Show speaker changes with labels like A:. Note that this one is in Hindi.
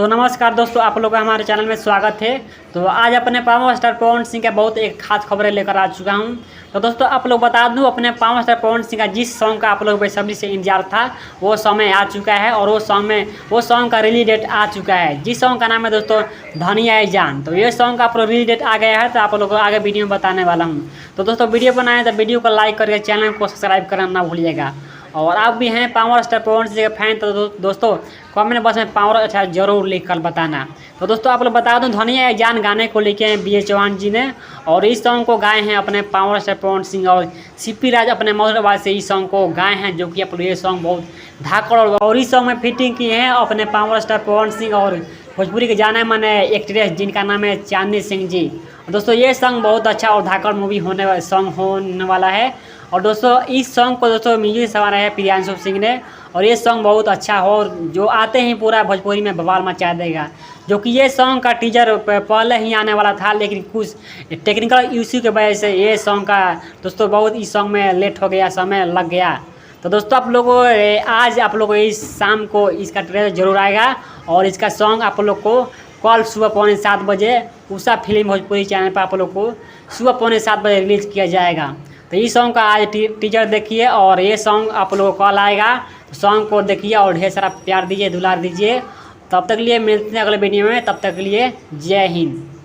A: तो नमस्कार दोस्तों, आप लोग का हमारे चैनल में स्वागत है। तो आज अपने पावर स्टार पवन सिंह का बहुत एक खास खबरें लेकर आ चुका हूं। तो दोस्तों आप लोग बता दूं, अपने पावर स्टार पवन सिंह का जिस सॉन्ग का आप लोग बेसब्री से इंतजार था वो समय आ चुका है और वो सॉन्ग का रिलीज डेट आ चुका है। जिस सॉन्ग का नाम है दोस्तों धनिया है जान। तो ये सॉन्ग का आप लोग रिलीज डेट आ गया है, तो आप लोग को आगे वीडियो में बताने वाला हूँ। तो दोस्तों वीडियो बनाए तो वीडियो को लाइक करके चैनल को सब्सक्राइब करना ना भूलिएगा। और आप भी हैं पावर स्टार पवन सिंह के फैन तो दोस्तों कमेंट बॉक्स में पावर अच्छा जरूर लिख कर बताना। तो दोस्तों आप लोग बता दूं, धनिया है जान गाने को लिखे हैं बी ए चौहान जी ने और इस सॉन्ग को गाए हैं अपने पावर स्टार पवन सिंह और सीपी राज अपने मधुर आवाज से इस सॉन्ग को गाए हैं, जो कि आप लोग ये सॉन्ग बहुत धाकड़ और इस सॉन्ग में फिटिंग की है अपने पावर स्टार पवन सिंह और भोजपुरी के जाने माने एक्ट्रेस जिनका नाम है चांदनी सिंह जी। दोस्तों ये सॉन्ग बहुत अच्छा और धाकड़ मूवी होने वाला है। और दोस्तों इस सॉन्ग को दोस्तों म्यूजिक संवारा है प्रियांशु सिंह ने और ये सॉन्ग बहुत अच्छा हो जो आते ही पूरा भोजपुरी में बवाल मचा देगा। जो कि ये सॉन्ग का टीजर पहले ही आने वाला था, लेकिन कुछ टेक्निकल इश्यू की वजह से ये सॉन्ग का दोस्तों बहुत इस सॉन्ग में लेट हो गया, समय लग गया। तो दोस्तों आप लोगों आज आप लोगों को इस शाम को इसका ट्रेलर जरूर आएगा और इसका सॉन्ग आप लोग को कल सुबह 6:45 बजे उषा फिल्म भोजपुरी चैनल पर आप लोग को सुबह 6:45 बजे रिलीज़ किया जाएगा। तो इस सॉन्ग का आज टीजर देखिए और ये सॉन्ग आप लोगों को कल आएगा। तो सॉन्ग को देखिए और ढेर सारा प्यार दीजिए, दुलार दीजिए। तब तक के लिए मिलते हैं अगले वीडियो में, तब तक के लिए जय हिंद।